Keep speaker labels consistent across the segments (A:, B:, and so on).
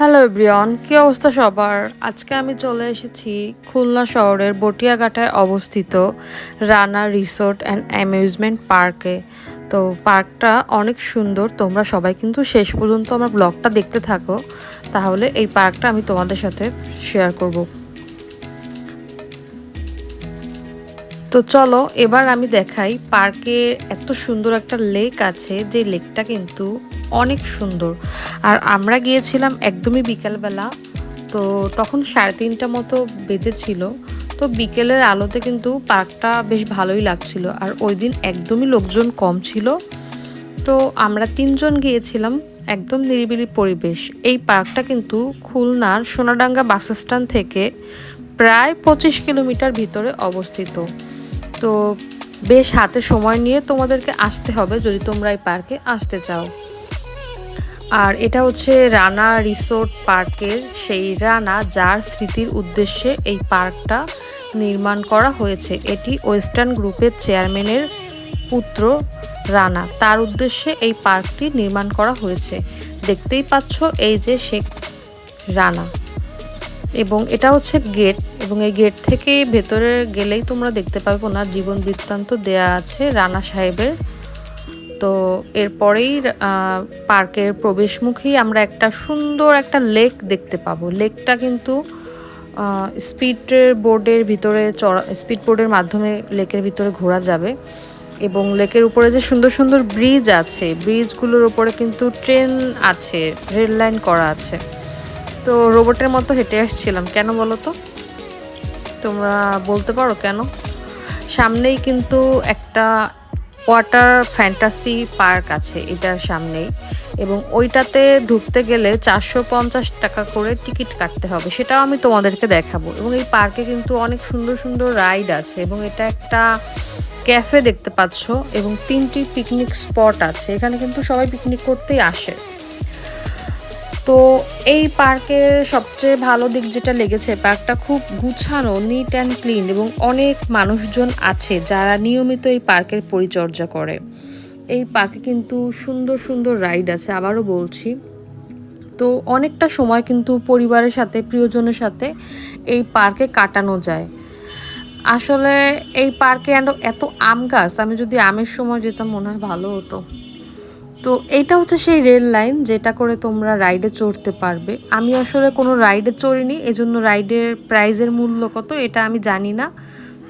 A: Hello everyone, কি অবস্থা সবার? আজকে আমি চলে এসেছি খুলনা শহরের বটিয়াঘাটায় অবস্থিত রানা রিসোর্ট অ্যান্ড অ্যামিউজমেন্ট পার্কে। তো পার্কটা অনেক সুন্দর, তোমরা সবাই কিন্তু শেষ পর্যন্ত আমার ব্লগটা দেখতে থাকো, তাহলে এই পার্কটা আমি তোমাদের সাথে শেয়ার করব। তো চলো এবার আমি দেখাই পার্কে এত সুন্দর একটা লেক আছে, যে লেকটা কিন্তু অনেক সুন্দর। আর আমরা গিয়েছিলাম একদমই বিকেলবেলা, তো তখন 3:30 মতো বেজেছিল। তো বিকেলের আলোতে কিন্তু পার্কটা বেশ ভালোই লাগছিল, আর ওই দিন একদমই লোকজন কম ছিল। তো আমরা 3জন গিয়েছিলাম, একদম নিরিবিলি পরিবেশ। এই পার্কটা কিন্তু খুলনার সোনাডাঙ্গা বাস স্ট্যান্ড থেকে প্রায় 25 কিলোমিটার ভিতরে অবস্থিত। তো বেশ হাতে সময় নিয়ে তোমাদেরকে আসতে হবে যদি তোমরা এই পার্কে আসতে চাও। আর এটা হচ্ছে রানা রিসোর্ট পার্কের সেই রানা যার স্মৃতির উদ্দেশ্যে এই পার্কটা নির্মাণ করা হয়েছে। এটি ওয়েস্টার্ন গ্রুপের চেয়ারম্যানের পুত্র রানা, তার উদ্দেশ্যে এই পার্কটি নির্মাণ করা হয়েছে। দেখতেই পাচ্ছ এই যে শেখ রানা, এবং এটা হচ্ছে গেট, এবং এই গেট থেকে ভেতরে গেলেই তোমরা দেখতে পাবে ওনার জীবন বৃত্তান্ত দেয়া আছে রানা সাহেবের। তো এরপরেই পার্কের প্রবেশমুখেই আমরা একটা সুন্দর একটা লেক দেখতে পাবো। লেকটা কিন্তু স্পিড বোর্ডের মাধ্যমে লেকের ভিতরে ঘোরা যাবে, এবং লেকের উপরে যে সুন্দর সুন্দর ব্রিজ আছে, ব্রিজগুলোর উপরে কিন্তু ট্রেন আছে, রেল লাইন করা আছে। তো রোবটের মতো হেঁটে আসছিলাম, কেন বলো তো? তোমরা বলতে পারো কেন? সামনেই কিন্তু একটা ওয়াটার ফ্যান্টাসি পার্ক আছে এটার সামনেই, এবং ওইটাতে ঢুকতে গেলে 450 টাকা করে টিকিট কাটতে হবে, সেটাও আমি তোমাদেরকে দেখাবো। এবং এই পার্কে কিন্তু অনেক সুন্দর সুন্দর রাইড আছে, এবং এটা একটা ক্যাফে দেখতে পাচ্ছ, এবং 3টি পিকনিক স্পট আছে, এখানে কিন্তু সবাই পিকনিক করতেই আসে। তো এই পার্কের সবচেয়ে ভালো দিক যেটা লেগেছে, পার্কটা খুব গুছানো, নিট অ্যান্ড ক্লিন, এবং অনেক মানুষজন আছে যারা নিয়মিত এই পার্কের পরিচর্যা করে। এই পার্কে কিন্তু সুন্দর সুন্দর রাইড আছে, আবারও বলছি। তো অনেকটা সময় কিন্তু পরিবারের সাথে, প্রিয়জনের সাথে এই পার্কে কাটানো যায়। আসলে এই পার্কে এত আম গাছ, আমি যদি আমের সময় যেতাম মনে হয় ভালো হতো। তো এইটা হচ্ছে সেই রেল লাইন যেটা করে তোমরা রাইডে চড়তে পারবে। আমি আসলে কোনো রাইডে চড়িনি, এজন্য রাইডের প্রাইজের মূল্য কত এটা আমি জানি না,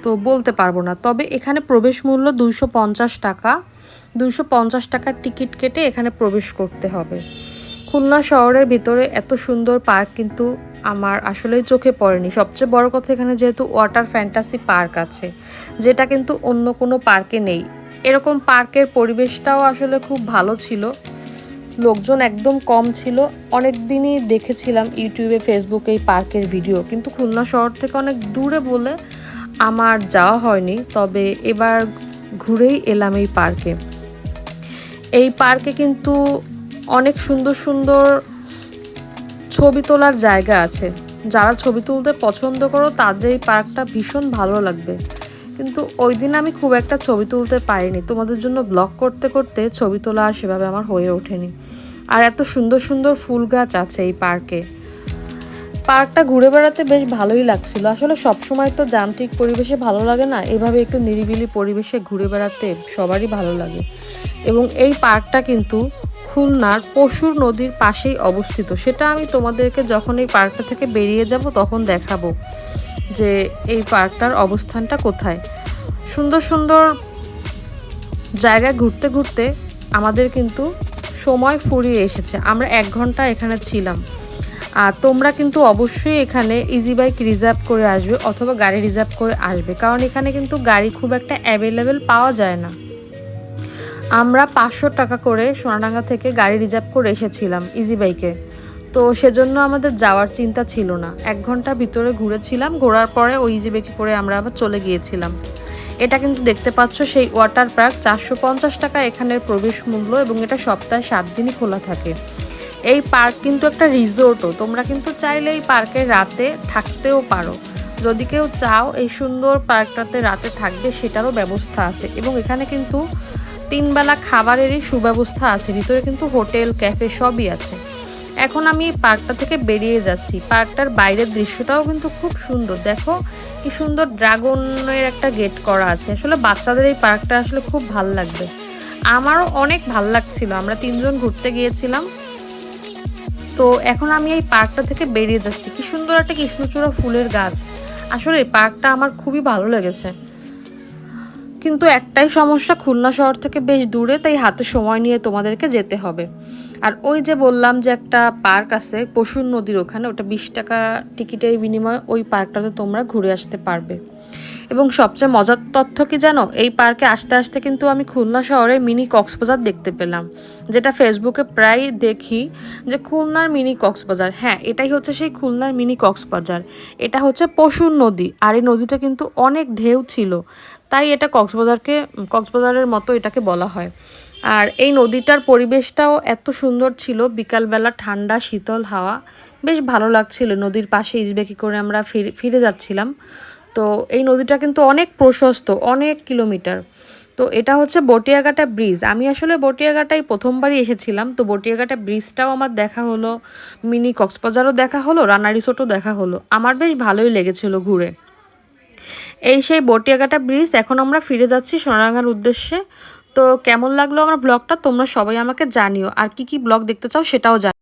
A: তো বলতে পারবো না। তবে এখানে প্রবেশ মূল্য 250 টাকা, 250 টাকার টিকিট কেটে এখানে প্রবেশ করতে হবে। খুলনা শহরের ভিতরে এত সুন্দর পার্ক কিন্তু আমার আসলেই চোখে পড়েনি। সবচেয়ে বড় কথা, এখানে যেহেতু ওয়াটার ফ্যান্টাসি পার্ক আছে, যেটা কিন্তু অন্য কোনো পার্কে নেই। এরকম পার্কের পরিবেশটাও আসলে খুব ভালো ছিল, লোকজন একদম কম ছিল। অনেক দিনই দেখেছিলাম ইউটিউবে, ফেসবুকে এই পার্কের ভিডিও, কিন্তু খুলনা শহর থেকে অনেক দূরে বলে আমার যাওয়া হয়নি। তবে এবার ঘুরেই এলাম এই পার্কে। এই পার্কে কিন্তু অনেক সুন্দর সুন্দর ছবি তোলার জায়গা আছে, যারা ছবি তুলতে পছন্দ করো তাদের এই পার্কটা ভীষণ ভালো লাগবে। কিন্তু ওই দিন আমি খুব একটা ছবি তুলতে পারিনি, তোমাদের জন্য ব্লগ করতে করতে ছবি তোলা আর সেভাবে আমার হয়ে ওঠেনি। আর এত সুন্দর সুন্দর ফুল গাছ আছে এই পার্কে। পার্কটা ঘুরে বেড়াতে বেশ ভালোই লাগছিল। আসলে সবসময় তো যান্ত্রিক পরিবেশে ভালো লাগে না, এভাবে একটু নিরিবিলি পরিবেশে ঘুরে বেড়াতে সবারই ভালো লাগে। এবং এই পার্কটা কিন্তু খুলনার পশুর নদীর পাশেই অবস্থিত, সেটা আমি তোমাদেরকে যখন এই পার্কটা থেকে বেরিয়ে যাব তখন দেখাবো যে এই পার্কটার অবস্থানটা কোথায়। সুন্দর সুন্দর জায়গায় ঘুরতে ঘুরতে আমাদের কিন্তু সময় ফুরিয়ে এসেছে, আমরা 1 ঘন্টা এখানে ছিলাম। আর তোমরা কিন্তু অবশ্যই এখানে ইজি বাইক রিজার্ভ করে আসবে, অথবা গাড়ি রিজার্ভ করে আসবে, কারণ এখানে কিন্তু গাড়ি খুব একটা অ্যাভেলেবেল পাওয়া যায় না। আমরা 500 টাকা করে সোনাডাঙ্গা থেকে গাড়ি রিজার্ভ করে এসেছিলাম ইজি বাইকে, তো সেজন্য আমাদের যাওয়ার চিন্তা ছিল না। 1 ঘন্টা ভিতরে ঘুরেছিলাম, ঘোরার পরে ওই ইজি বাইকে করে আমরা আবার চলে গিয়েছিলাম। এটা কিন্তু দেখতে পাচ্ছ সেই ওয়াটার পার্ক, 450 টাকা এখানের প্রবেশ মূল্য, এবং এটা সপ্তাহে 7 দিনই খোলা থাকে। এই পার্ক কিন্তু একটা রিসোর্টও, তোমরা কিন্তু চাইলে এই পার্কে রাতে থাকতেও পারো। যদি কেউ চাও এই সুন্দর পার্কটাতে রাতে থাকবে, সেটারও ব্যবস্থা আছে। এবং এখানে কিন্তু 3 বেলা খাবারেরই সুব্যবস্থা আছে, ভিতরে কিন্তু হোটেল, ক্যাফে সবই আছে। এখন আমি এই পার্কটা থেকে বেরিয়ে যাচ্ছি। পার্কটার বাইরের দৃশ্যটাও কিন্তু খুব সুন্দর। দেখো কি সুন্দর ড্রাগনের একটা গেট করা আছে। আসলে বাচ্চাদের এই পার্কটা আসলে খুব ভাল লাগবে। আমারও অনেক ভাল লাগছিল। আমরা 3 জন ঘুরতে গিয়েছিলাম। তো এখন আমি এই পার্কটা থেকে বেরিয়ে যাচ্ছি। কি সুন্দর একটা কৃষ্ণচূড়া ফুলের গাছ। আসলে এই পার্কটা আমার খুবই ভালো লেগেছে। কিন্তু একটাই সমস্যা, খুলনা শহর থেকে বেশ দূরে, তাই হাতে সময় নিয়ে তোমাদেরকে যেতে হবে। আর ওই যে বললাম যে একটা পার্ক আছে পশুর নদীর ওখানে, ওটা 20 টাকা টিকিটের বিনিময়ে ওই পার্কটাতে তোমরা ঘুরে আসতে পারবে। এবং সবচেয়ে মজার তথ্য কি জানো, এই পার্কে আসতে আসতে কিন্তু আমি খুলনা শহরে মিনি কক্সবাজার দেখতে পেলাম, যেটা ফেসবুকে প্রায় দেখি যে খুলনার মিনি কক্সবাজার। হ্যাঁ, এটাই হচ্ছে সেই খুলনার মিনি কক্সবাজার। এটা হচ্ছে পশুর নদী, আর এই নদীটা কিন্তু অনেক ঢেউ ছিল, তাই এটা কক্সবাজারের মতো এটাকে বলা হয়। আর এই নদীটার পরিবেশটাও এত সুন্দর ছিল, বিকালবেলা ঠান্ডা শীতল হাওয়া, বেশ ভালো লাগছিল। নদীর পাশে ইজবেকি করে আমরা ফিরে যাচ্ছিলাম। তো এই নদীটা কিন্তু অনেক প্রশস্ত, অনেক কিলোমিটার। তো এটা হচ্ছে বটিয়াঘাটা ব্রিজ। আমি আসলে বটিয়াঘাটায় প্রথমবারই এসেছিলাম, তো বটিয়াঘাটা ব্রিজটাও আমার দেখা হলো, মিনি কক্সবাজারও দেখা হলো, রানা রিসোর্টও দেখা হলো। আমার বেশ ভালোই লেগেছিল ঘুরে। এই সেই বটিয়াঘাটা ব্রিজ। এখন আমরা ফিরে যাচ্ছি সোনারাঙ্গার উদ্দেশ্যে। তো কেমন লাগলো আমার ব্লগটা তোমরা সবাই আমাকে জানিও, আর কি কি ব্লগ দেখতে চাও সেটাও জানিও।